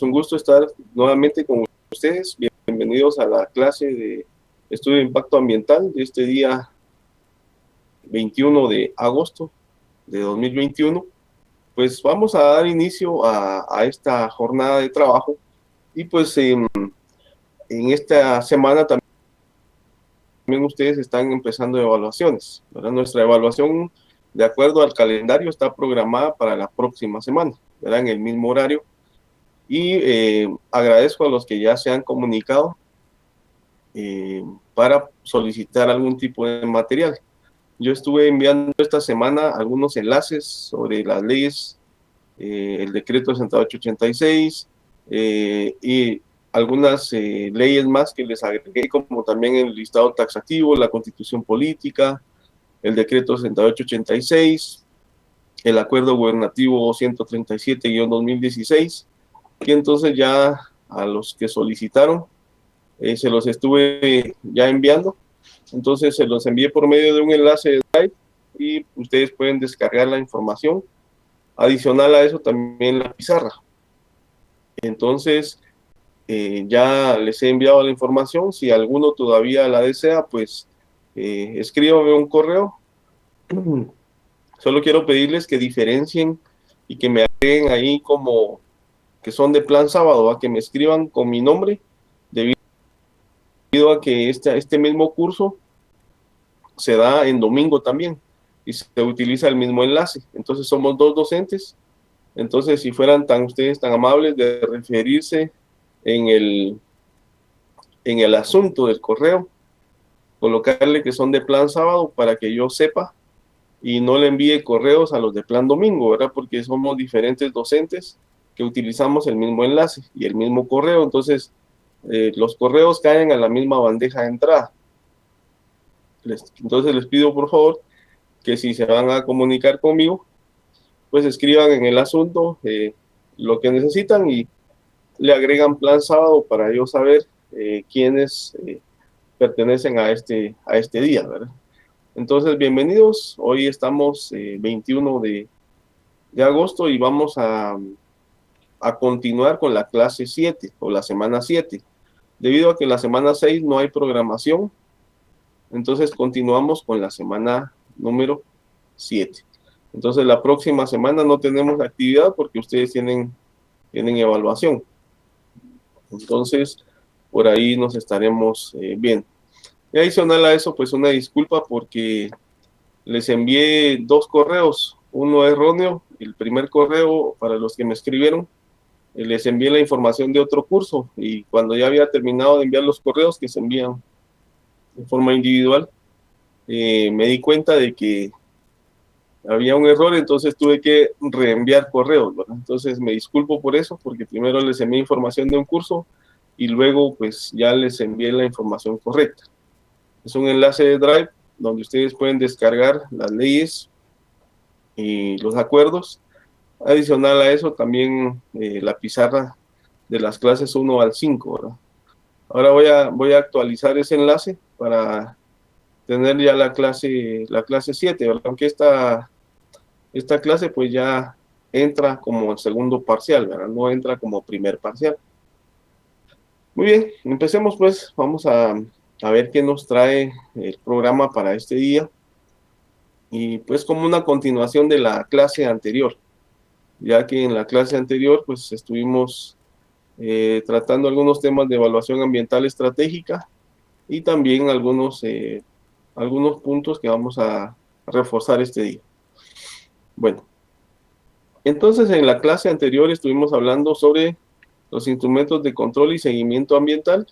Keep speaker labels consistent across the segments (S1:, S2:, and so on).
S1: un gusto estar nuevamente con ustedes. Bienvenidos a la clase de Estudio de Impacto Ambiental de este día 21 de agosto de 2021. Pues vamos a dar inicio a esta jornada de trabajo y pues en esta semana también ustedes están empezando evaluaciones, ¿verdad? Nuestra evaluación, de acuerdo al calendario, está programada para la próxima semana, ¿verdad? En el mismo horario. Y agradezco a los que ya se han comunicado para solicitar algún tipo de material. Yo estuve enviando esta semana algunos enlaces sobre las leyes, el decreto 6886 y algunas leyes más que les agregué, como también el listado taxativo, la constitución política, el decreto 6886, el acuerdo gubernativo 137-2016, que entonces ya a los que solicitaron se los estuve ya enviando. Entonces se los envié por medio de un enlace de Drive y ustedes pueden descargar la información. Adicional a eso también la pizarra. Entonces ya les he enviado la información. Si alguno todavía la desea, pues escríbame un correo. Solo quiero pedirles que diferencien y que me agreguen ahí como que son de plan sábado, a que me escriban con mi nombre, debido a que este mismo curso se da en domingo también y se utiliza el mismo enlace. Entonces somos dos docentes. Entonces, si fueran ustedes tan amables de referirse en el asunto del correo, colocarle que son de plan sábado para que yo sepa y no le envíe correos a los de plan domingo, ¿verdad? Porque somos diferentes docentes que utilizamos el mismo enlace y el mismo correo. Entonces, los correos caen a la misma bandeja de entrada. Entonces, les pido por favor que si se van a comunicar conmigo, pues escriban en el asunto lo que necesitan y le agregan plan sábado para yo saber quiénes pertenecen a este día, ¿verdad? Entonces, bienvenidos. Hoy estamos 21 de agosto y vamos a continuar con la clase 7 o la semana 7. Debido a que en la semana 6 no hay programación, entonces continuamos con la semana número 7. Entonces la próxima semana no tenemos actividad porque ustedes tienen evaluación. Entonces por ahí nos estaremos viendo. Y adicional a eso, pues una disculpa porque les envié dos correos, uno erróneo. El primer correo, para los que me escribieron, les envié la información de otro curso y cuando ya había terminado de enviar los correos que se envían de forma individual, me di cuenta de que había un error, entonces tuve que reenviar correos, ¿verdad? Entonces me disculpo por eso, porque primero les envié información de un curso y luego pues ya les envié la información correcta. Es un enlace de Drive donde ustedes pueden descargar las leyes y los acuerdos. Adicional a eso también la pizarra de las clases 1 al 5, ¿verdad? Ahora voy a actualizar ese enlace para tener ya la clase 7, ¿verdad? Aunque esta clase pues ya entra como segundo parcial, ¿verdad? No entra como primer parcial. Muy bien, empecemos pues. Vamos a ver qué nos trae el programa para este día. Y pues como una continuación de la clase anterior, ya que en la clase anterior pues estuvimos tratando algunos temas de evaluación ambiental estratégica y también algunos puntos que vamos a reforzar este día. Bueno, entonces en la clase anterior estuvimos hablando sobre los instrumentos de control y seguimiento ambiental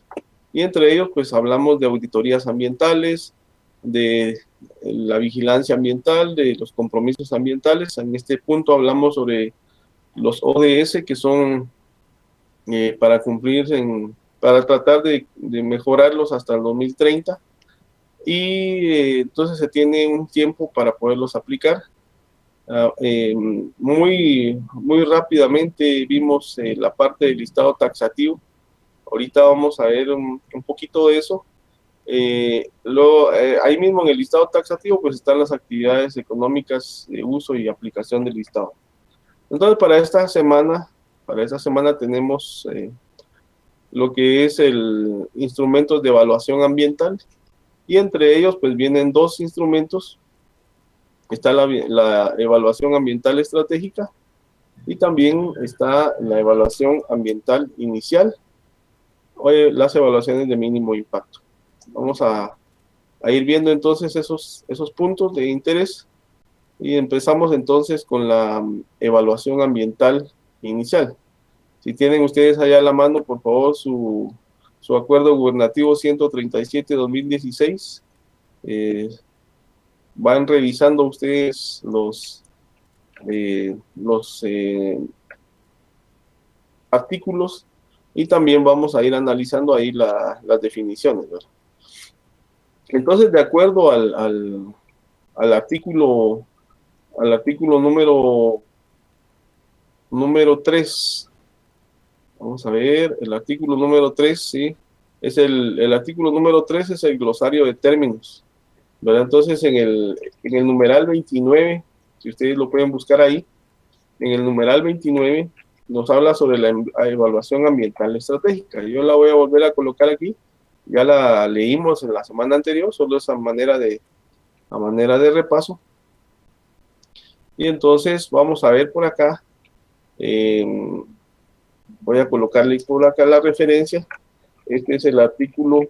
S1: y entre ellos pues hablamos de auditorías ambientales, de la vigilancia ambiental, de los compromisos ambientales. En este punto hablamos sobre los ODS, que son para cumplir, para tratar de mejorarlos hasta el 2030 y entonces se tiene un tiempo para poderlos aplicar. Muy rápidamente vimos la parte del listado taxativo. Ahorita vamos a ver un poquito de eso. Ahí mismo en el listado taxativo pues están las actividades económicas de uso y aplicación del listado. Entonces para esta semana, para esta semana tenemos lo que es el instrumentos de evaluación ambiental, y entre ellos pues vienen dos instrumentos. Está la evaluación ambiental estratégica y también está la evaluación ambiental inicial o las evaluaciones de mínimo impacto. Vamos a ir viendo entonces esos puntos de interés, y empezamos entonces con la evaluación ambiental inicial. Si tienen ustedes allá a la mano, por favor, su acuerdo gubernativo 137-2016, van revisando ustedes los artículos, y también vamos a ir analizando ahí las definiciones, ¿verdad? Entonces, de acuerdo al artículo número 3, vamos a ver, el artículo número 3, sí, es el artículo número 3 es el glosario de términos, ¿verdad? Entonces, en el numeral 29, si ustedes lo pueden buscar ahí, en el numeral 29 nos habla sobre la evaluación ambiental estratégica. Yo la voy a volver a colocar aquí. Ya la leímos en la semana anterior, solo esa manera de repaso. Y entonces vamos a ver por acá. Voy a colocarle por acá la referencia. Este es el artículo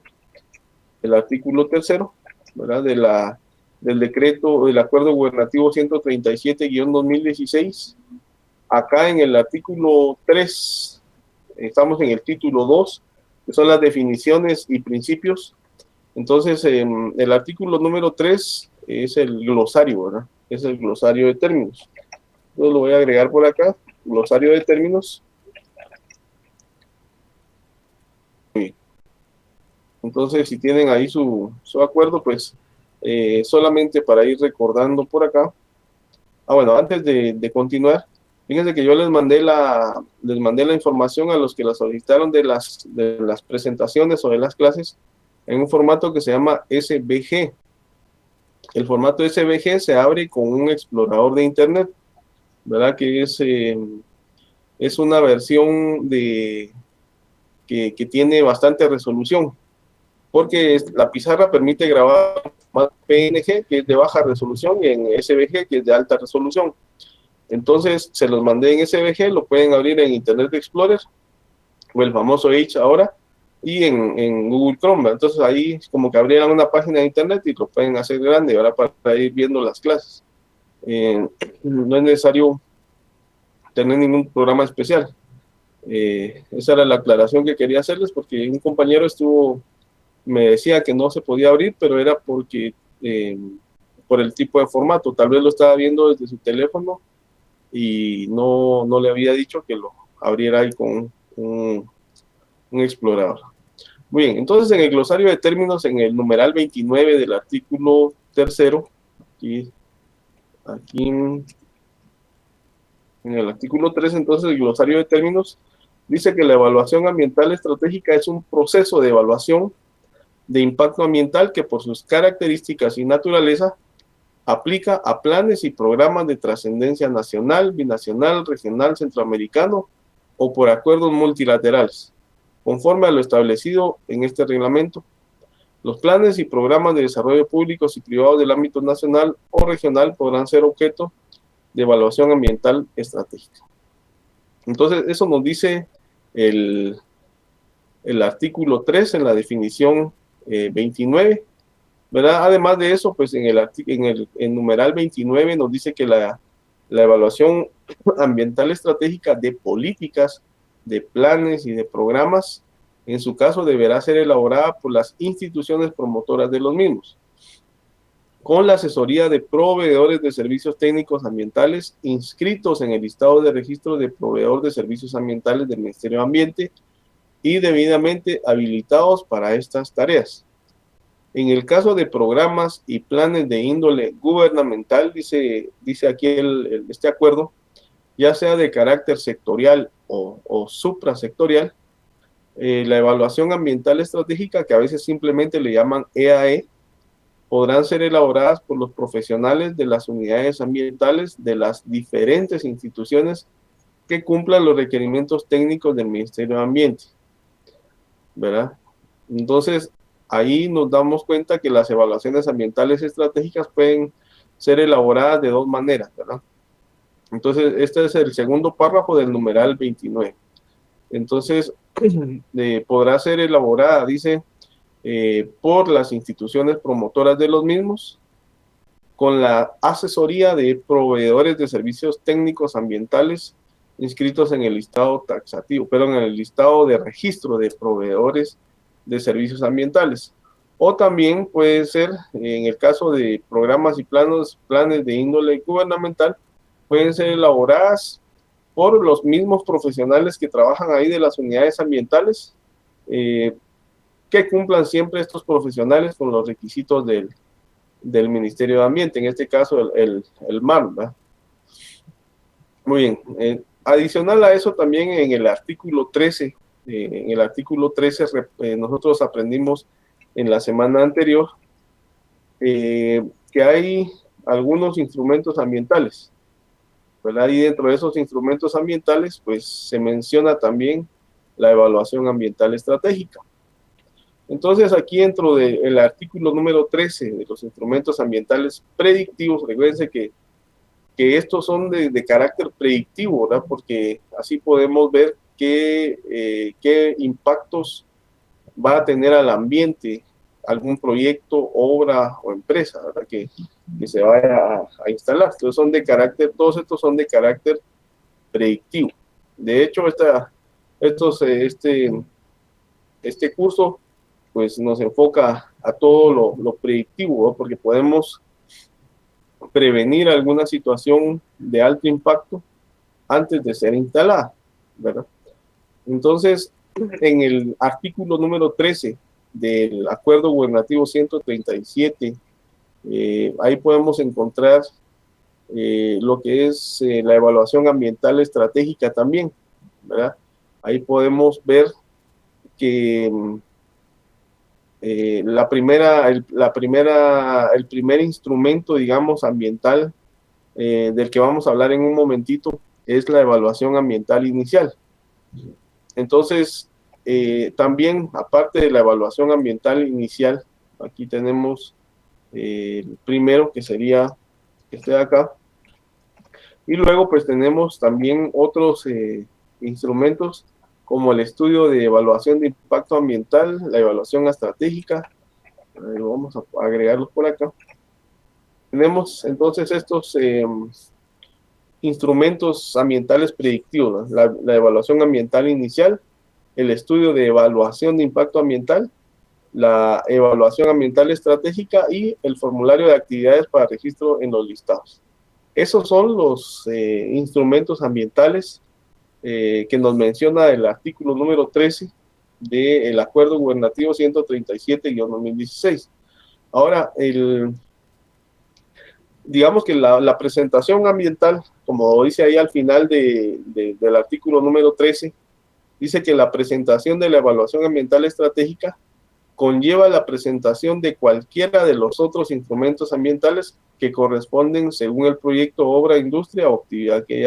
S1: tercero, ¿verdad? Del decreto, del acuerdo gubernativo 137-2016. Acá en el artículo 3, estamos en el título 2, que son las definiciones y principios. Entonces, el artículo número 3 es el glosario, ¿verdad? Es el glosario de términos. Entonces lo voy a agregar por acá, glosario de términos. Entonces, si tienen ahí su acuerdo, pues solamente para ir recordando por acá. Bueno, antes de continuar, fíjense que yo les mandé la información a los que la solicitaron de las presentaciones o de las clases en un formato que se llama SVG. El formato SVG se abre con un explorador de internet, ¿verdad? Que es una versión que tiene bastante resolución, porque la pizarra permite grabar más PNG, que es de baja resolución, y en SVG, que es de alta resolución. Entonces, se los mandé en SVG, lo pueden abrir en Internet Explorer, o el famoso Edge ahora, y en Google Chrome. Entonces, ahí como que abrieran una página de Internet y lo pueden hacer grande, ahora para ir viendo las clases. No es necesario tener ningún programa especial. Esa era la aclaración que quería hacerles, porque un compañero me decía que no se podía abrir, pero era porque por el tipo de formato, tal vez lo estaba viendo desde su teléfono y no le había dicho que lo abriera ahí con un explorador. Muy bien, entonces en el glosario de términos, en el numeral 29 del artículo tercero, aquí en el artículo 3, entonces el glosario de términos dice que la evaluación ambiental estratégica es un proceso de evaluación de impacto ambiental que por sus características y naturaleza aplica a planes y programas de trascendencia nacional, binacional, regional, centroamericano o por acuerdos multilaterales, conforme a lo establecido en este reglamento. Los planes y programas de desarrollo públicos y privados del ámbito nacional o regional podrán ser objeto de evaluación ambiental estratégica. Entonces, eso nos dice el artículo 3 en la definición 29, ¿verdad? Además de eso, pues en el numeral 29 nos dice que la evaluación ambiental estratégica de políticas, de planes y de programas, en su caso deberá ser elaborada por las instituciones promotoras de los mismos, con la asesoría de proveedores de servicios técnicos ambientales inscritos en el listado de registro de proveedor de servicios ambientales del Ministerio de Ambiente y debidamente habilitados para estas tareas. En el caso de programas y planes de índole gubernamental, dice aquí este acuerdo, ya sea de carácter sectorial o suprasectorial, la evaluación ambiental estratégica, que a veces simplemente le llaman EAE, podrán ser elaboradas por los profesionales de las unidades ambientales de las diferentes instituciones que cumplan los requerimientos técnicos del Ministerio de Ambiente, ¿verdad? Entonces, ahí nos damos cuenta que las evaluaciones ambientales estratégicas pueden ser elaboradas de dos maneras, ¿verdad? Entonces, este es el segundo párrafo del numeral 29. Entonces, podrá ser elaborada, dice, por las instituciones promotoras de los mismos, con la asesoría de proveedores de servicios técnicos ambientales inscritos en el listado taxativo, pero en el listado de registro de proveedores de servicios ambientales. O también puede ser, en el caso de programas y planes de índole gubernamental, pueden ser elaboradas por los mismos profesionales que trabajan ahí de las unidades ambientales, que cumplan siempre estos profesionales con los requisitos del Ministerio de Ambiente, en este caso el MAR, ¿verdad? Muy bien. Adicional a eso, también en el artículo 13, nosotros aprendimos en la semana anterior que hay algunos instrumentos ambientales, ¿verdad? Y dentro de esos instrumentos ambientales, pues se menciona también la evaluación ambiental estratégica. Entonces, aquí dentro del artículo número 13 de los instrumentos ambientales predictivos, recuérdense que estos son de carácter predictivo, ¿verdad? Porque así podemos ver qué impactos va a tener al ambiente algún proyecto, obra o empresa, ¿verdad? Que se vaya a instalar. Entonces todos estos son de carácter predictivo. De hecho, este curso pues nos enfoca a todo lo predictivo, ¿no? Porque podemos prevenir alguna situación de alto impacto antes de ser instalada, ¿verdad? Entonces, en el artículo número 13 del Acuerdo Gubernativo 137, ahí podemos encontrar lo que es la evaluación ambiental estratégica también, ¿verdad? Ahí podemos ver que el primer instrumento, digamos, ambiental del que vamos a hablar en un momentito es la evaluación ambiental inicial. Entonces, también, aparte de la evaluación ambiental inicial, aquí tenemos el primero, que sería este de acá, y luego pues tenemos también otros instrumentos como el estudio de evaluación de impacto ambiental, la evaluación estratégica. Vamos a agregarlos por acá. Tenemos entonces estos instrumentos ambientales predictivos, ¿no? La evaluación ambiental inicial, el estudio de evaluación de impacto ambiental, la evaluación ambiental estratégica y el formulario de actividades para registro en los listados. Esos son los instrumentos ambientales que nos menciona el artículo número 13 del Acuerdo Gubernativo 137-2016. Ahora, digamos que la presentación ambiental, como dice ahí al final del artículo número 13, dice que la presentación de la evaluación ambiental estratégica conlleva la presentación de cualquiera de los otros instrumentos ambientales que corresponden según el proyecto, obra, industria o actividad que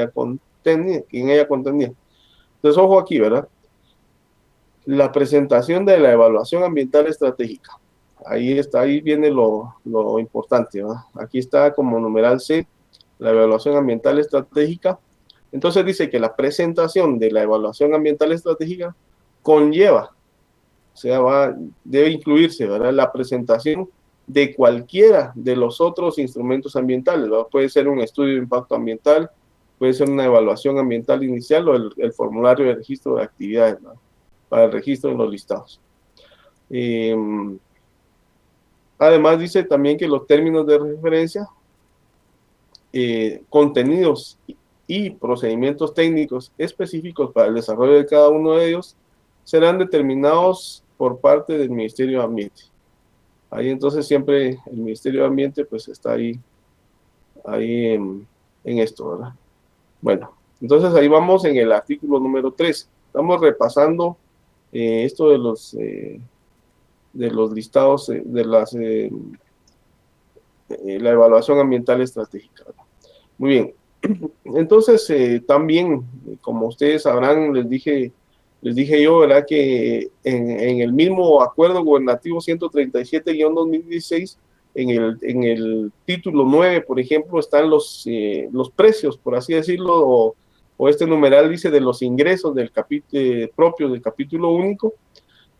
S1: en ella contenía. Entonces, ojo aquí, ¿verdad? La presentación de la evaluación ambiental estratégica. Ahí viene lo importante, ¿verdad? Aquí está como numeral C, la evaluación ambiental estratégica. Entonces dice que la presentación de la evaluación ambiental estratégica conlleva, o sea, debe incluirse, ¿verdad?, la presentación de cualquiera de los otros instrumentos ambientales, ¿verdad? Puede ser un estudio de impacto ambiental, puede ser una evaluación ambiental inicial o el formulario de registro de actividades, ¿verdad?, para el registro en los listados. Además dice también que los términos de referencia, contenidos y procedimientos técnicos específicos para el desarrollo de cada uno de ellos serán determinados por parte del Ministerio de Ambiente. Ahí entonces siempre el Ministerio de Ambiente pues está ahí en esto, ¿verdad? Bueno, entonces ahí vamos en el artículo número 13. Estamos repasando esto de los listados de la evaluación ambiental estratégica, ¿verdad? Muy bien. Entonces, también, como ustedes sabrán, les dije yo, ¿verdad? Que en el mismo acuerdo gubernativo 137-2016, en el título 9, por ejemplo, están los precios, por así decirlo, o este numeral dice de los ingresos del capítulo propio del capítulo único.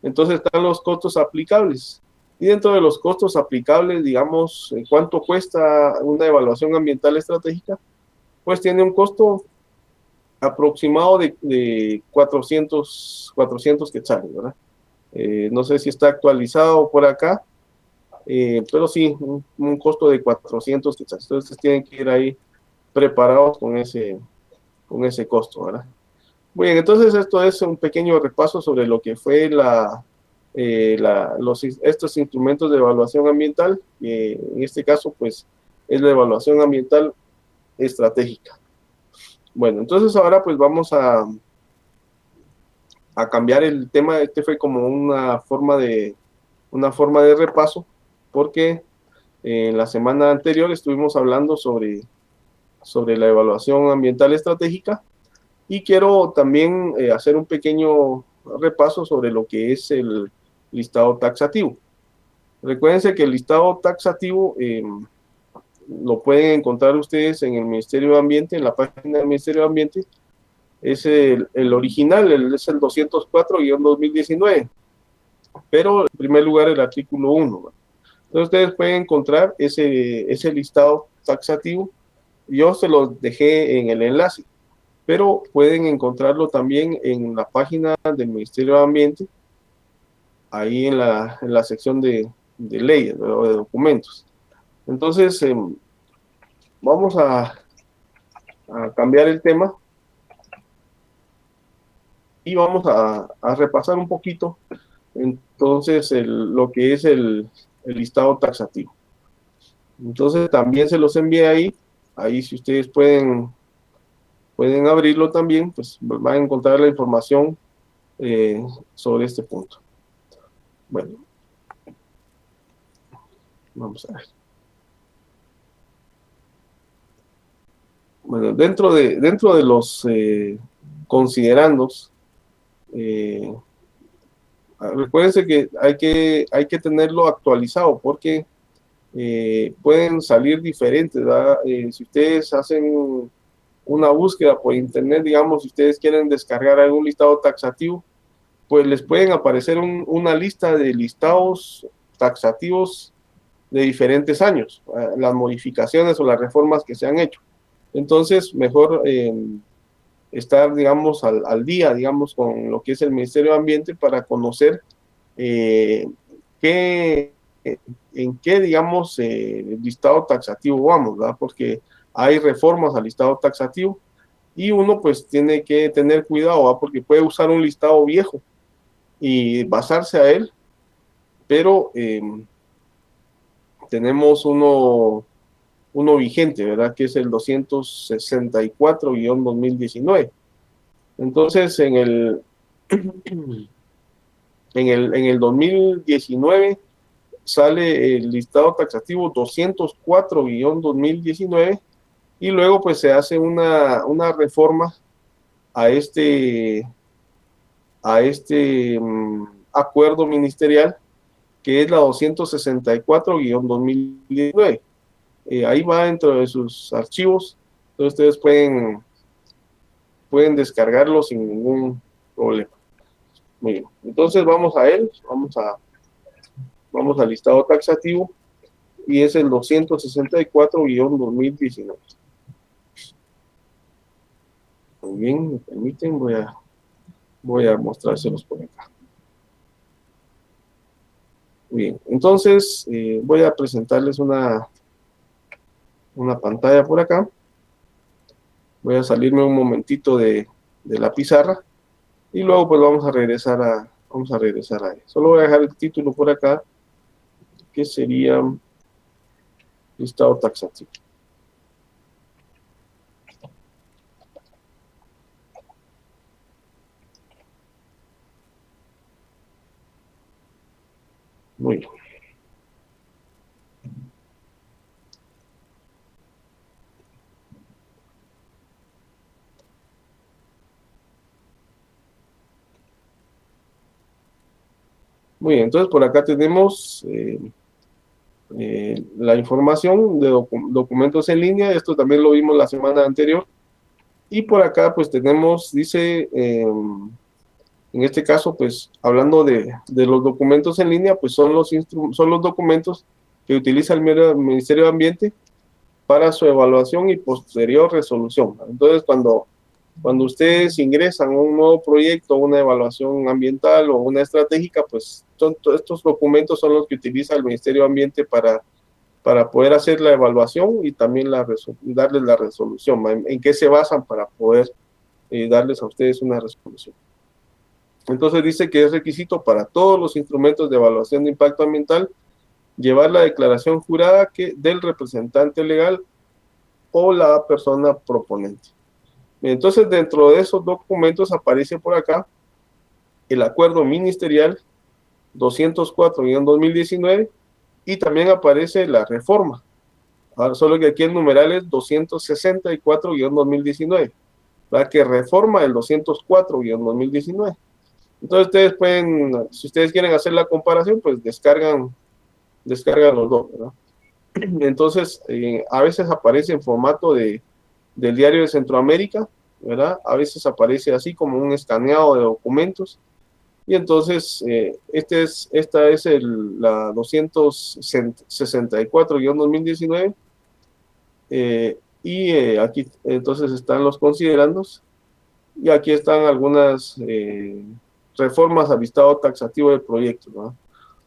S1: Entonces están los costos aplicables. Y dentro de los costos aplicables, digamos, ¿cuánto cuesta una evaluación ambiental estratégica? Pues tiene un costo aproximado de 400 quetzales, ¿verdad? No sé si está actualizado por acá, pero sí, un costo de 400 quetzales. Entonces tienen que ir ahí preparados con ese costo, ¿verdad? Muy bien, entonces esto es un pequeño repaso sobre lo que fue estos instrumentos de evaluación ambiental, en este caso, pues, es la evaluación ambiental estratégica. Bueno, entonces ahora pues vamos a cambiar el tema. Este fue como una forma de repaso, porque en la semana anterior estuvimos hablando sobre la evaluación ambiental estratégica y quiero también hacer un pequeño repaso sobre lo que es el listado taxativo. Recuérdense que el listado taxativo lo pueden encontrar ustedes en el Ministerio de Ambiente, en la página del Ministerio de Ambiente. Es el original, es el 204-2019, pero en primer lugar el artículo 1. ¿No? Entonces ustedes pueden encontrar ese listado taxativo. Yo se los dejé en el enlace, pero pueden encontrarlo también en la página del Ministerio de Ambiente, ahí en la sección de leyes o de documentos. Entonces, vamos a cambiar el tema y vamos a repasar un poquito entonces lo que es el listado taxativo. Entonces también se los envié ahí si ustedes pueden abrirlo también, pues van a encontrar la información sobre este punto. Bueno, vamos a ver. Bueno, dentro de los considerandos, eh, recuérdense que hay que tenerlo actualizado porque pueden salir diferentes, ¿verdad? Si ustedes hacen una búsqueda por internet, digamos, si ustedes quieren descargar algún listado taxativo, pues les pueden aparecer una lista de listados taxativos de diferentes años, las modificaciones o las reformas que se han hecho. Entonces, mejor estar, digamos, al día, digamos, con lo que es el Ministerio de Ambiente para conocer eh, qué, en qué, digamos, listado taxativo vamos, ¿verdad? Porque hay reformas al listado taxativo y uno pues tiene que tener cuidado, ¿verdad? Porque puede usar un listado viejo y basarse a él, pero tenemos uno vigente, ¿verdad? Que es el 264-2019. Entonces, en el 2019 sale el listado taxativo 204-2019 y luego pues se hace una reforma a este acuerdo ministerial que es la 264-2019. Ahí va dentro de sus archivos, entonces ustedes pueden descargarlo sin ningún problema. Muy bien, entonces vamos a él, vamos al listado taxativo y es el 264-2019. Muy bien, me permiten, voy a mostrárselos por acá. Bien, entonces voy a presentarles una pantalla por acá. Voy a salirme un momentito de la pizarra y luego pues vamos a regresar ahí. Solo voy a dejar el título por acá, que sería listado taxativo. Muy bien. Muy bien, entonces por acá tenemos la información de documentos en línea. Esto también lo vimos la semana anterior. Y por acá pues tenemos, dice, en este caso pues hablando de los documentos en línea, pues son los documentos que utiliza el Ministerio de Ambiente para su evaluación y posterior resolución. Entonces cuando ustedes ingresan a un nuevo proyecto, una evaluación ambiental o una estratégica, pues estos documentos son los que utiliza el Ministerio de Ambiente para poder hacer la evaluación y también darles la resolución. ¿En qué se basan para poder darles a ustedes una resolución? Entonces dice que es requisito para todos los instrumentos de evaluación de impacto ambiental llevar la declaración jurada del representante legal o la persona proponente. Entonces, dentro de esos documentos aparece por acá el acuerdo ministerial 204-2019 y también aparece la reforma. Ahora, solo que aquí el numeral es 264-2019, ¿verdad? Que reforma el 204-2019. Entonces, ustedes pueden, si ustedes quieren hacer la comparación, pues descargan los dos, ¿verdad? Entonces, a veces aparece en formato del Diario de Centroamérica, ¿verdad? A veces aparece así como un escaneado de documentos. Y entonces, esta es la 264-2019. Aquí entonces están los considerandos. Y aquí están algunas reformas al listado taxativo del proyecto, ¿no?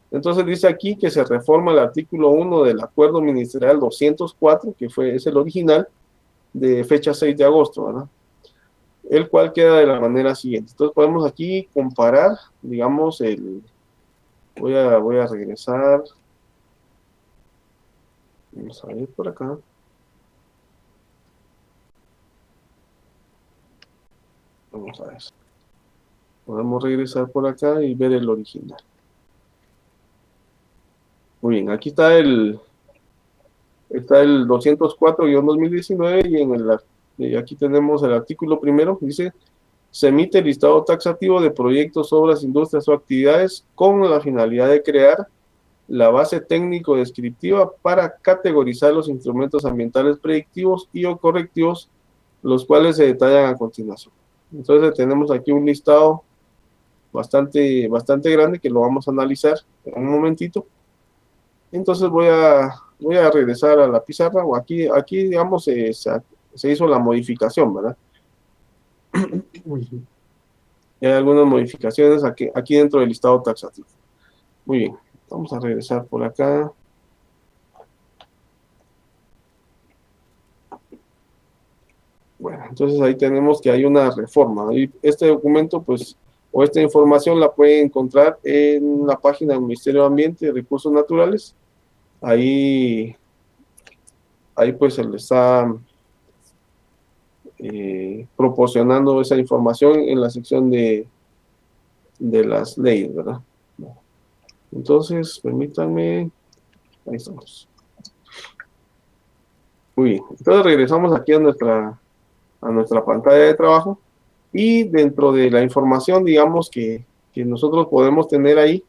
S1: Entonces dice aquí que se reforma el artículo 1 del Acuerdo Ministerial 204, que es el original, de fecha 6 de agosto, ¿verdad? El cual queda de la manera siguiente. Entonces podemos aquí comparar, digamos, voy a regresar. Vamos a ver por acá. Vamos a ver. Podemos regresar por acá y ver el original. Muy bien, aquí está el 204-2019 y aquí tenemos el artículo primero. Dice, se emite el listado taxativo de proyectos, obras, industrias o actividades con la finalidad de crear la base técnico-descriptiva para categorizar los instrumentos ambientales predictivos y o correctivos, los cuales se detallan a continuación. Entonces tenemos aquí un listado bastante grande que lo vamos a analizar en un momentito. Entonces voy a regresar a la pizarra, o aquí digamos, se hizo la modificación, ¿verdad? Hay algunas modificaciones aquí dentro del listado taxativo. Muy bien, vamos a regresar por acá. Bueno, entonces ahí tenemos que hay una reforma. Y este documento, pues, o esta información la pueden encontrar en la página del Ministerio de Ambiente y Recursos Naturales. Ahí pues se le está proporcionando esa información en la sección de las leyes, ¿verdad? Entonces, permítanme, ahí estamos. Muy bien, entonces regresamos aquí a nuestra pantalla de trabajo y dentro de la información, digamos, que nosotros podemos tener ahí,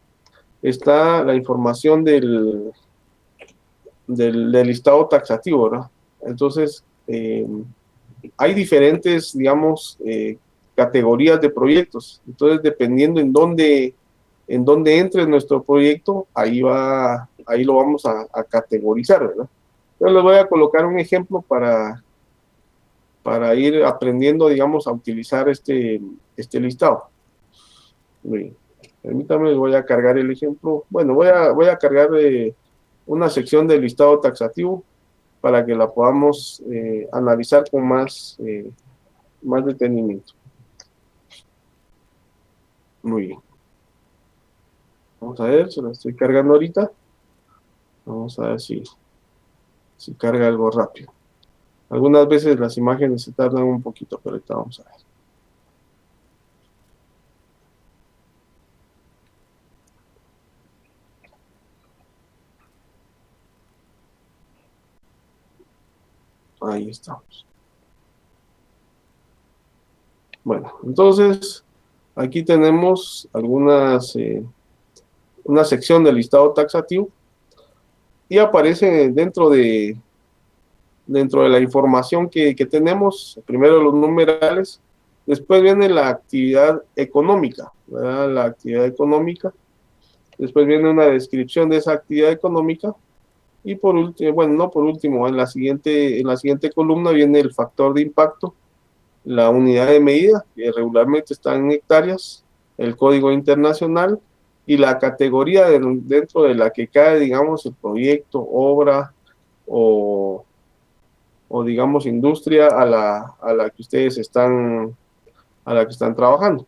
S1: está la información del listado taxativo, ¿verdad? Entonces, hay diferentes, digamos, categorías de proyectos. Entonces, dependiendo en dónde entre nuestro proyecto, ahí lo vamos a categorizar, ¿verdad? Entonces, les voy a colocar un ejemplo para ir aprendiendo, digamos, a utilizar este listado. Bien. Permítame, voy a cargar el ejemplo. Bueno, voy a cargar una sección del listado taxativo para que la podamos analizar con más detenimiento. Muy bien. Vamos a ver, se la estoy cargando ahorita. Vamos a ver si carga algo rápido. Algunas veces las imágenes se tardan un poquito, pero ahorita vamos a ver. Ahí estamos. Bueno, entonces aquí tenemos algunas una sección del listado taxativo y aparece dentro de la información que tenemos, primero los numerales, después viene la actividad económica, ¿verdad? La actividad económica, después viene una descripción de esa actividad económica, y por último, bueno, no por último, en la siguiente columna viene el factor de impacto, la unidad de medida, que regularmente está en hectáreas, el código internacional y la categoría dentro de la que cae, digamos, el proyecto, obra o digamos industria a la que ustedes a la que están trabajando.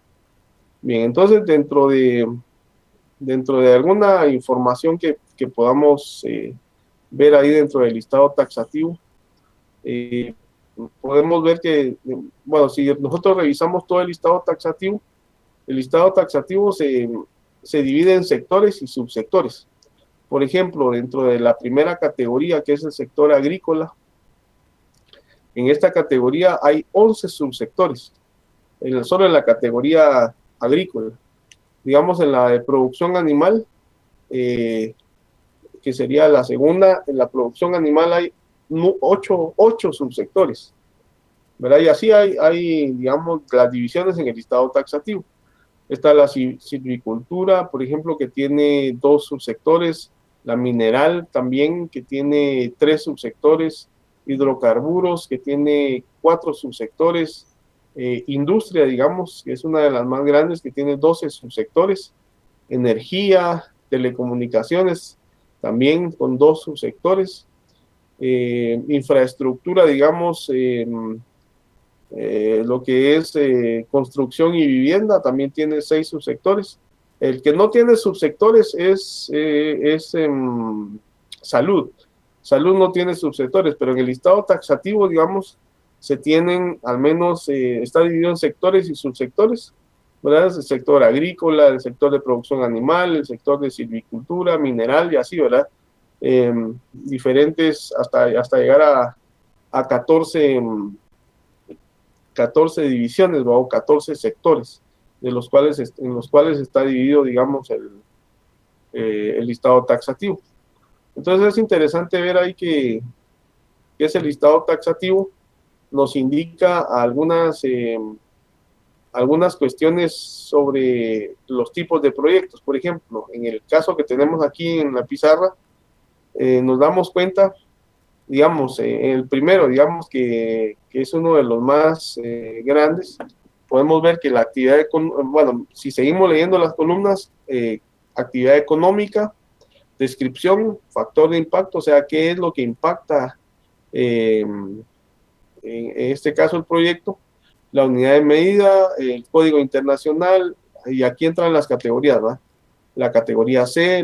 S1: Bien, entonces dentro de alguna información que podamos ver ahí dentro del listado taxativo, eh, podemos ver que, bueno, si nosotros revisamos todo el listado taxativo se divide en sectores y subsectores. Por ejemplo, dentro de la primera categoría, que es el sector agrícola, en esta categoría hay 11 subsectores, solo en la categoría agrícola. Digamos, en la de producción animal, que sería la segunda, en la producción animal hay 8 subsectores, ¿verdad? Y así hay, digamos, las divisiones en el listado taxativo. Está la silvicultura, por ejemplo, que tiene 2 subsectores, la mineral también, que tiene 3 subsectores, hidrocarburos, que tiene 4 subsectores, industria, digamos, que es una de las más grandes, que tiene 12 subsectores, energía, telecomunicaciones, también con 2 subsectores, infraestructura, digamos, lo que es construcción y vivienda, también tiene 6 subsectores. El que no tiene subsectores es salud. Salud no tiene subsectores, pero en el listado taxativo, digamos, se tienen, al menos, está dividido en sectores y subsectores, ¿verdad? El sector agrícola, el sector de producción animal, el sector de silvicultura, mineral y así, ¿verdad? Diferentes, hasta llegar a 14 divisiones, ¿verdad? O 14 sectores, en los cuales está dividido, digamos, el listado taxativo. Entonces es interesante ver ahí que ese listado taxativo nos indica algunas cuestiones sobre los tipos de proyectos. Por ejemplo, en el caso que tenemos aquí en la pizarra, nos damos cuenta, digamos, el primero, digamos que es uno de los más grandes. Podemos ver que la actividad, bueno, si seguimos leyendo las columnas, actividad económica, descripción, factor de impacto, o sea, qué es lo que impacta en este caso el proyecto, la unidad de medida, el código internacional, y aquí entran las categorías, ¿verdad? La categoría C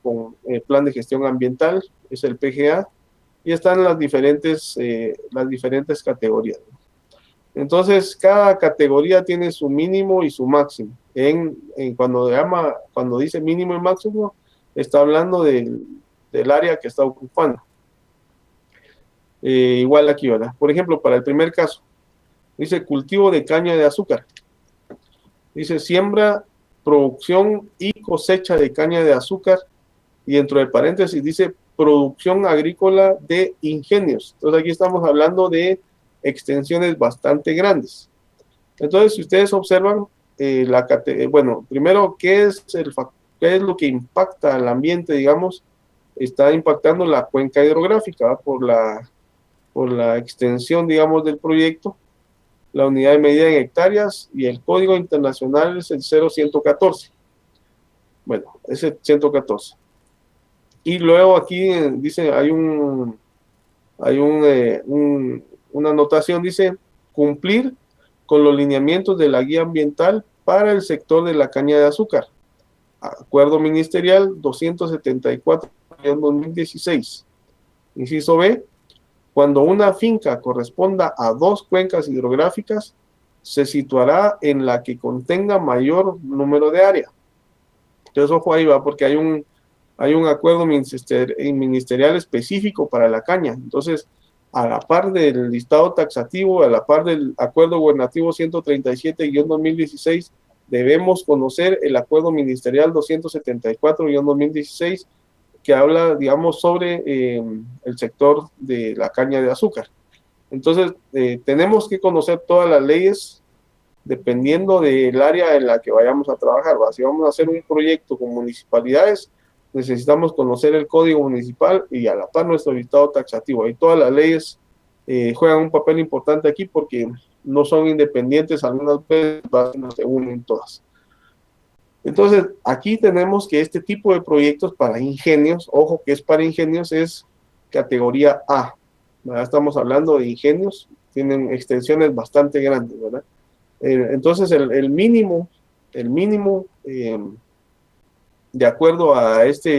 S1: con el plan de gestión ambiental, es el PGA, y están las diferentes categorías. Entonces, cada categoría tiene su mínimo y su máximo. Cuando dice mínimo y máximo, está hablando del área que está ocupando. Igual aquí, ¿verdad? Por ejemplo, para el primer caso, dice cultivo de caña de azúcar. Dice siembra, producción y cosecha de caña de azúcar. Y dentro de paréntesis dice producción agrícola de ingenios. Entonces aquí estamos hablando de extensiones bastante grandes. Entonces, si ustedes observan, bueno, primero, ¿qué es lo que impacta al ambiente, digamos? Está impactando la cuenca hidrográfica, ¿verdad? Por la extensión, digamos, del proyecto, la unidad de medida en hectáreas, y el código internacional es el 0114. Bueno, es el 114. Y luego aquí dice, hay una anotación, dice, cumplir con los lineamientos de la guía ambiental para el sector de la caña de azúcar. Acuerdo ministerial 274/2016. Inciso B, cuando una finca corresponda a 2 cuencas hidrográficas, se situará en la que contenga mayor número de área. Entonces, ojo ahí, va, porque hay un acuerdo ministerial específico para la caña. Entonces, a la par del listado taxativo, a la par del acuerdo gubernativo 137/2016, debemos conocer el acuerdo ministerial 274-2016 que habla, digamos, sobre el sector de la caña de azúcar. Entonces, tenemos que conocer todas las leyes dependiendo del área en la que vayamos a trabajar. Si vamos a hacer un proyecto con municipalidades, necesitamos conocer el código municipal y a la par nuestro listado taxativo. Y todas las leyes juegan un papel importante aquí porque no son independientes, algunas veces se unen todas. Entonces, aquí tenemos que este tipo de proyectos para ingenios, ojo que es para ingenios, es categoría A. ¿Verdad? Estamos hablando de ingenios, tienen extensiones bastante grandes, ¿verdad? Entonces, el mínimo, de acuerdo a esta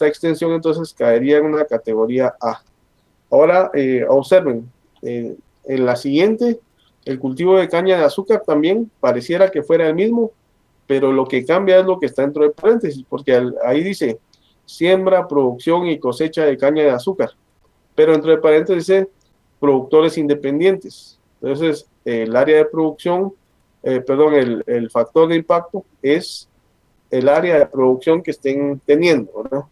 S1: extensión, entonces caería en una categoría A. Ahora, observen, en la siguiente, el cultivo de caña de azúcar también pareciera que fuera el mismo, pero lo que cambia es lo que está dentro de paréntesis, porque ahí dice siembra, producción y cosecha de caña de azúcar, pero dentro de paréntesis dice productores independientes. Entonces, el área de producción, el factor de impacto es el área de producción que estén teniendo, ¿verdad?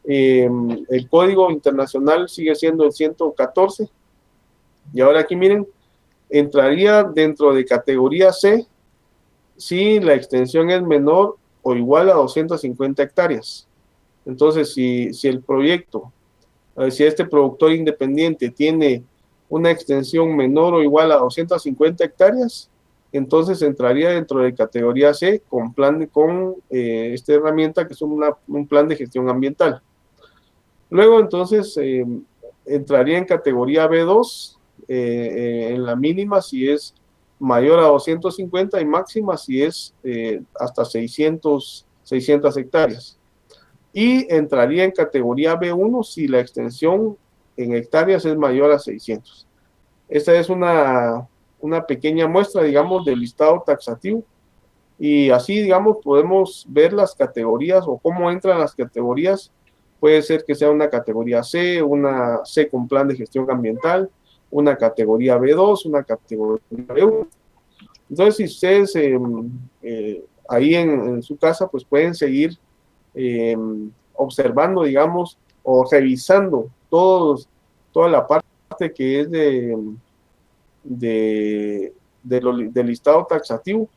S1: El código internacional sigue siendo el 114, y ahora aquí miren, entraría dentro de categoría C si la extensión es menor o igual a 250 hectáreas. Entonces, si el proyecto, si este productor independiente tiene una extensión menor o igual a 250 hectáreas, entonces entraría dentro de categoría C con esta herramienta que es un plan de gestión ambiental. Luego, entonces, entraría en categoría B2, en la mínima si es mayor a 250 y máxima si es hasta 600 hectáreas. Y entraría en categoría B1 si la extensión en hectáreas es mayor a 600. Esta es una pequeña muestra, digamos, del listado taxativo. Y así, digamos, podemos ver las categorías o cómo entran las categorías. Puede ser que sea una categoría C, una C con plan de gestión ambiental, una categoría B2, una categoría B1. Entonces, si ustedes ahí en su casa, pues pueden seguir observando, digamos, o revisando toda la parte que es del listado taxativo,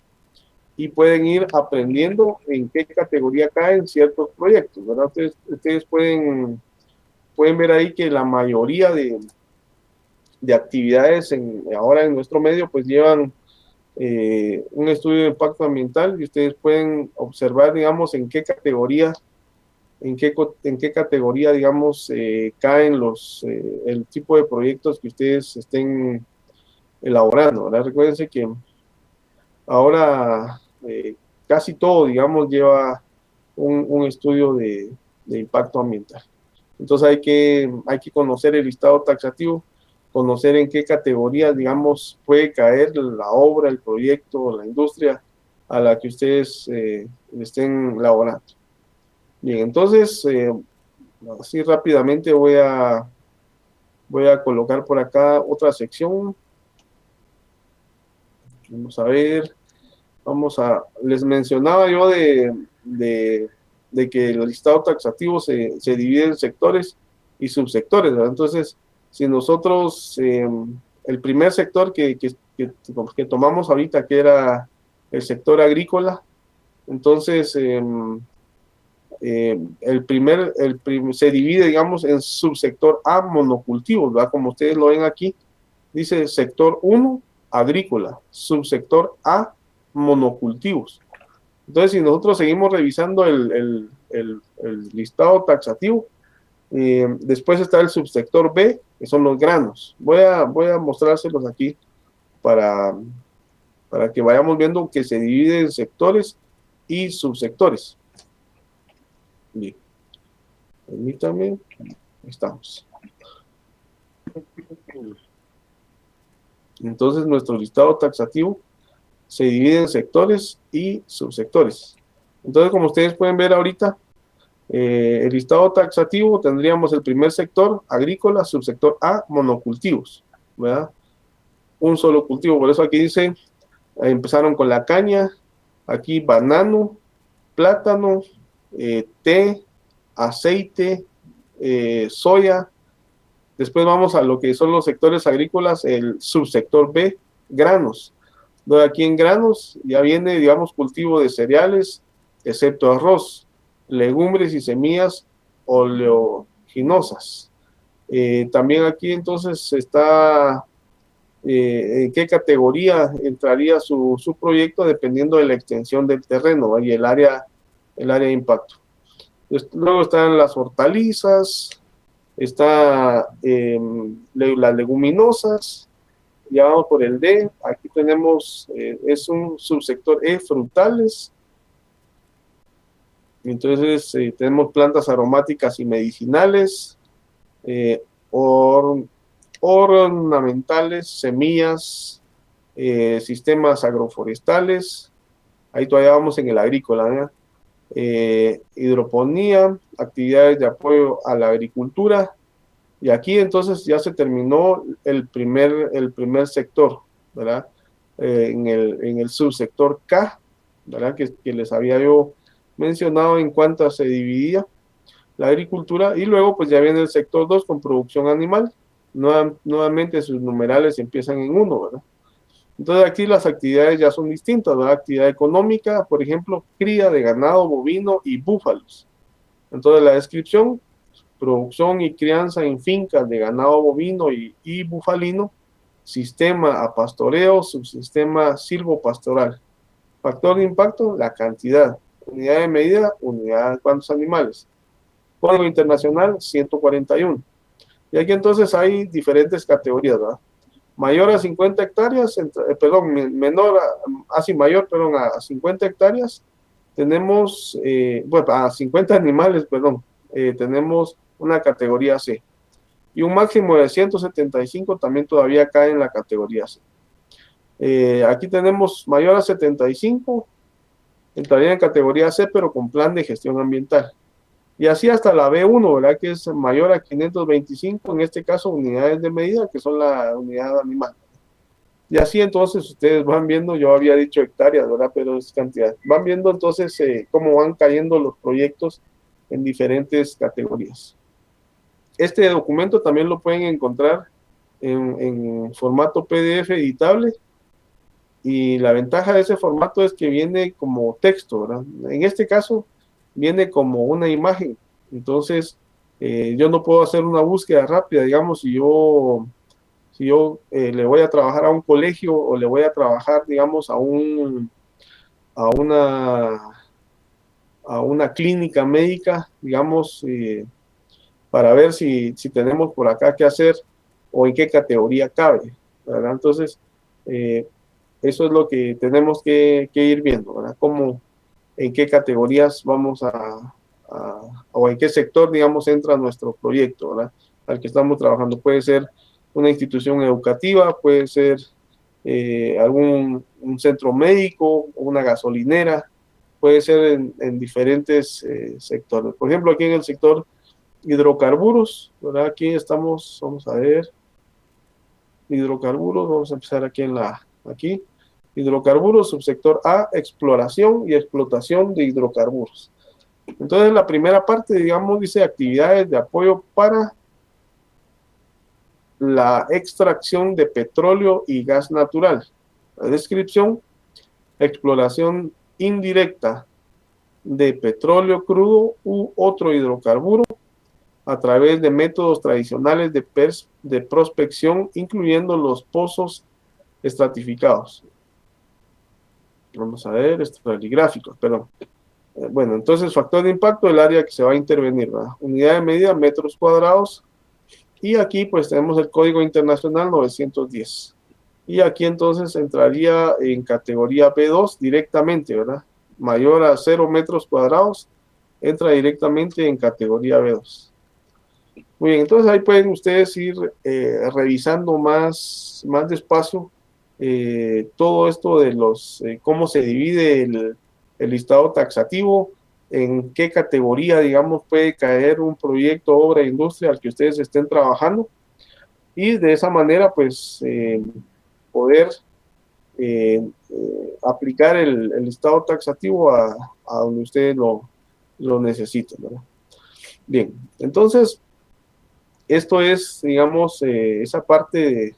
S1: y pueden ir aprendiendo en qué categoría caen ciertos proyectos, ¿verdad? Ustedes pueden ver ahí que la mayoría de actividades ahora en nuestro medio pues llevan un estudio de impacto ambiental, y ustedes pueden observar, digamos, en qué categoría, digamos, caen el tipo de proyectos que ustedes estén elaborando, ¿verdad? Recuérdense que ahora casi todo, digamos, lleva un estudio de impacto ambiental. Entonces hay que conocer el listado taxativo, conocer en qué categorías, digamos, puede caer la obra, el proyecto, la industria a la que ustedes estén laborando. Bien, entonces, así rápidamente voy a colocar por acá otra sección. Vamos a ver. Les mencionaba yo de que el listado taxativo se divide en sectores y subsectores, ¿verdad? Entonces, si nosotros, el primer sector que tomamos ahorita, que era el sector agrícola, entonces se divide, digamos, en subsector A, monocultivos, ¿verdad? Como ustedes lo ven aquí, dice sector 1, agrícola, subsector A, monocultivos. Entonces, si nosotros seguimos revisando el listado taxativo, después está el subsector B, que son los granos. Voy a mostrárselos aquí para que vayamos viendo que se divide en sectores y subsectores. Bien, permítanme, estamos. Entonces, nuestro listado taxativo se divide en sectores y subsectores. Entonces, como ustedes pueden ver ahorita, el listado taxativo tendríamos el primer sector, agrícola, subsector A, monocultivos, ¿verdad? Un solo cultivo, por eso aquí dice Empezaron con la caña, aquí banano, plátano, té, aceite, soya. Después vamos a lo que son los sectores agrícolas, el subsector B, granos. Donde aquí en granos ya viene, digamos, cultivo de cereales, excepto arroz, legumbres y semillas oleaginosas. También aquí entonces está en qué categoría entraría su proyecto dependiendo de la extensión del terreno, ¿va? Y el área de impacto. Luego están las hortalizas, está las leguminosas, ya vamos por el D, aquí tenemos, es un subsector E, frutales, entonces tenemos plantas aromáticas y medicinales, or, ornamentales, semillas, sistemas agroforestales, ahí todavía vamos en el agrícola, hidroponía, actividades de apoyo a la agricultura, y aquí entonces ya se terminó el primer sector, ¿verdad? En el subsector K, ¿verdad? Que les había yo mencionado en cuánto se dividía la agricultura, y luego pues ya viene el sector 2 con producción animal. Nuevamente sus numerales empiezan en 1, ¿verdad? Entonces aquí las actividades ya son distintas, ¿verdad? Actividad económica, por ejemplo, cría de ganado bovino y búfalos. Entonces la descripción: producción y crianza en fincas de ganado bovino y bufalino, sistema a pastoreo, subsistema silvopastoral. Factor de impacto: la cantidad. Unidad de medida: unidad de cuántos animales. Código internacional: 141. Y aquí entonces hay diferentes categorías, ¿verdad? Mayor a 50 hectáreas, menor así mayor, perdón, a 50 hectáreas, tenemos, bueno, a 50 animales, perdón, tenemos una categoría C. Y un máximo de 175 también todavía cae en la categoría C. Aquí tenemos mayor a 75, entraría en categoría C, pero con plan de gestión ambiental. Y así hasta la B1, ¿verdad? Que es mayor a 525, en este caso unidades de medida, que son la unidad animal. Y así entonces ustedes van viendo, yo había dicho hectáreas, ¿verdad? Pero es cantidad. Van viendo entonces cómo van cayendo los proyectos en diferentes categorías. Este documento también lo pueden encontrar en formato PDF editable, y la ventaja de ese formato es que viene como texto, ¿verdad? En este caso viene como una imagen, entonces yo no puedo hacer una búsqueda rápida, digamos, si yo le voy a trabajar a un colegio o le voy a trabajar, digamos, a una clínica médica, digamos, para ver si tenemos por acá qué hacer o en qué categoría cabe, ¿verdad? Entonces, eso es lo que tenemos que ir viendo, ¿verdad? En qué categorías vamos o en qué sector, digamos, entra nuestro proyecto, ¿verdad? Al que estamos trabajando. Puede ser una institución educativa, puede ser un centro médico, una gasolinera, puede ser en diferentes sectores. Por ejemplo, aquí en el sector hidrocarburos, ¿verdad? Aquí estamos, vamos a ver, hidrocarburos, vamos a empezar aquí, hidrocarburos, subsector A, exploración y explotación de hidrocarburos. Entonces la primera parte, digamos, dice actividades de apoyo para la extracción de petróleo y gas natural. La descripción: exploración indirecta de petróleo crudo u otro hidrocarburo a través de métodos tradicionales de prospección, incluyendo los pozos estratificados. Vamos a ver, estratigráficos, perdón. Bueno, entonces factor de impacto: el área que se va a intervenir, ¿verdad? Unidad de medida: metros cuadrados. Y aquí pues tenemos el código internacional 910. Y aquí entonces entraría en categoría B2 directamente, ¿verdad? Mayor a 0 metros cuadrados, entra directamente en categoría B2. Muy bien, entonces ahí pueden ustedes ir revisando más despacio todo esto de cómo se divide el listado taxativo, en qué categoría, digamos, puede caer un proyecto, obra, industria al que ustedes estén trabajando, y de esa manera, pues, poder aplicar el listado taxativo a donde ustedes lo necesiten, ¿verdad? Bien, entonces, esto es, digamos, esa parte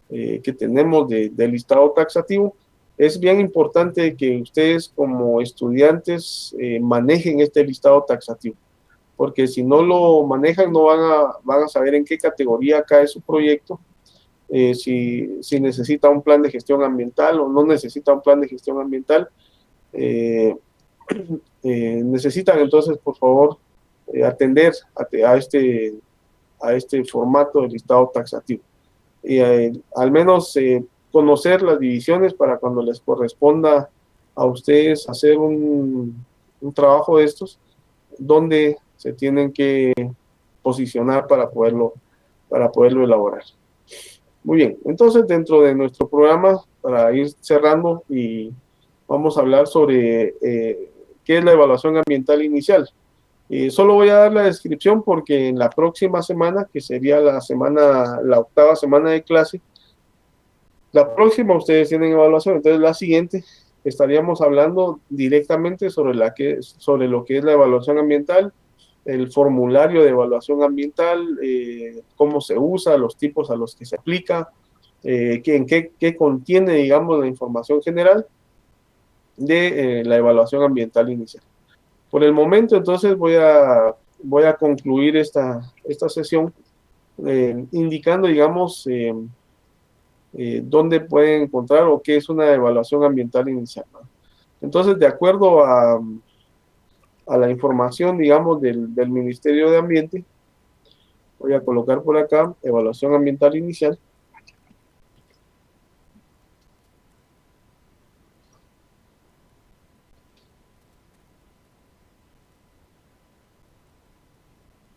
S1: que tenemos del listado taxativo. Es bien importante que ustedes como estudiantes manejen este listado taxativo, porque si no lo manejan no van a saber en qué categoría cae su proyecto, si necesita un plan de gestión ambiental o no necesita un plan de gestión ambiental. Eh, Necesitan entonces, por favor, atender a este formato de listado taxativo. Y al menos conocer las divisiones para cuando les corresponda a ustedes hacer un trabajo de estos, donde se tienen que posicionar para poderlo elaborar. Muy bien, entonces dentro de nuestro programa, para ir cerrando, y vamos a hablar sobre qué es la evaluación ambiental inicial. Solo voy a dar la descripción porque en la próxima semana, que sería la octava semana de clase, la próxima ustedes tienen evaluación, entonces la siguiente estaríamos hablando directamente sobre lo que es la evaluación ambiental, el formulario de evaluación ambiental, cómo se usa, los tipos a los que se aplica, qué contiene, digamos, la información general de la evaluación ambiental inicial. Por el momento, entonces, voy a concluir esta sesión indicando, digamos, dónde pueden encontrar o qué es una evaluación ambiental inicial, ¿no? Entonces, de acuerdo a la información, digamos, del Ministerio de Ambiente, voy a colocar por acá, evaluación ambiental inicial.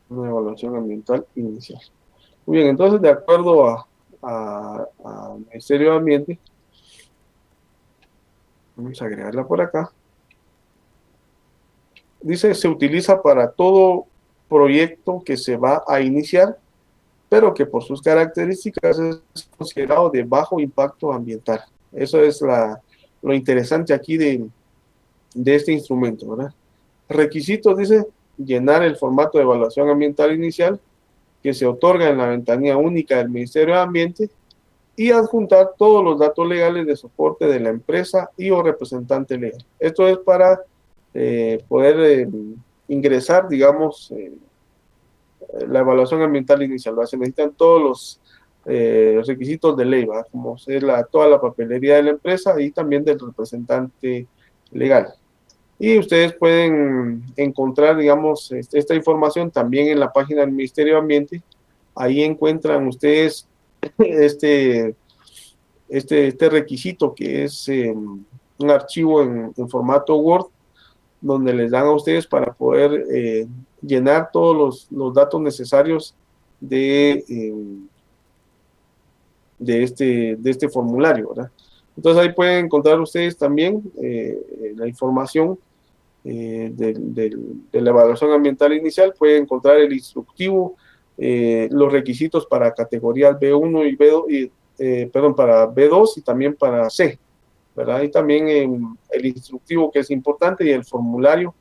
S1: Una evaluación ambiental inicial. Muy bien, entonces, de acuerdo al Ministerio de Ambiente, vamos a agregarla por acá. Dice, se utiliza para todo proyecto que se va a iniciar, pero que por sus características es considerado de bajo impacto ambiental. Eso es lo interesante aquí de este instrumento, ¿verdad? Requisitos, dice, llenar el formato de evaluación ambiental inicial que se otorga en la ventanilla única del Ministerio de Ambiente y adjuntar todos los datos legales de soporte de la empresa y o representante legal. Esto es para poder ingresar, digamos, la evaluación ambiental inicial. Se necesitan todos los requisitos de ley, ¿va? Como ser toda la papelería de la empresa y también del representante legal. Y ustedes pueden encontrar, digamos, esta información también en la página del Ministerio de Ambiente. Ahí encuentran ustedes este requisito que es un archivo en formato Word, donde les dan a ustedes para poder llenar todos los datos necesarios de este formulario, ¿verdad? Entonces ahí pueden encontrar ustedes también la información de la evaluación ambiental inicial. Pueden encontrar el instructivo, los requisitos para categorías B1 y B2, para B2 y también para C, ¿verdad? Y también el instructivo, que es importante, y el formulario,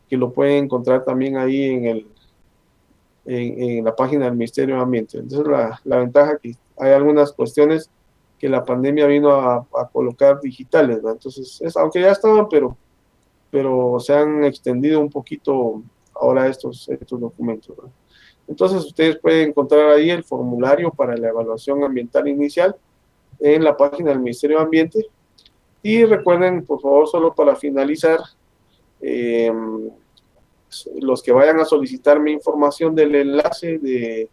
S1: que lo pueden encontrar también ahí en la página del Ministerio de Ambiente. Entonces la ventaja que hay algunas cuestiones que la pandemia vino a colocar digitales, ¿verdad? Entonces, aunque ya estaban, pero se han extendido un poquito ahora estos documentos, ¿verdad? Entonces ustedes pueden encontrar ahí el formulario para la evaluación ambiental inicial en la página del Ministerio de Ambiente. Y recuerden, por favor, solo para finalizar, los que vayan a solicitar mi información del enlace de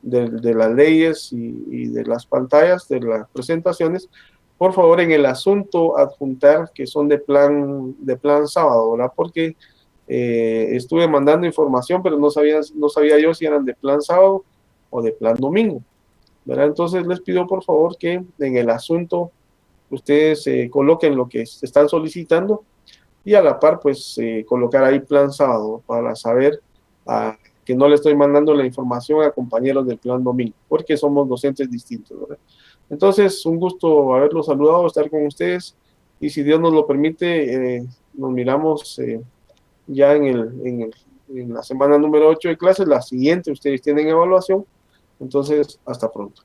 S1: las leyes y de las pantallas de las presentaciones, por favor, en el asunto adjuntar que son de plan sábado, ¿verdad? Porque estuve mandando información, pero no sabía yo si eran de plan sábado o de plan domingo, ¿verdad? Entonces les pido por favor que en el asunto ustedes coloquen lo que están solicitando y a la par pues colocar ahí plan sábado para saber que no le estoy mandando la información a compañeros del plan domingo, porque somos docentes distintos, ¿verdad? Entonces, un gusto haberlos saludado, estar con ustedes, y si Dios nos lo permite, nos miramos ya en la semana número 8 de clases. La siguiente ustedes tienen evaluación, entonces hasta pronto.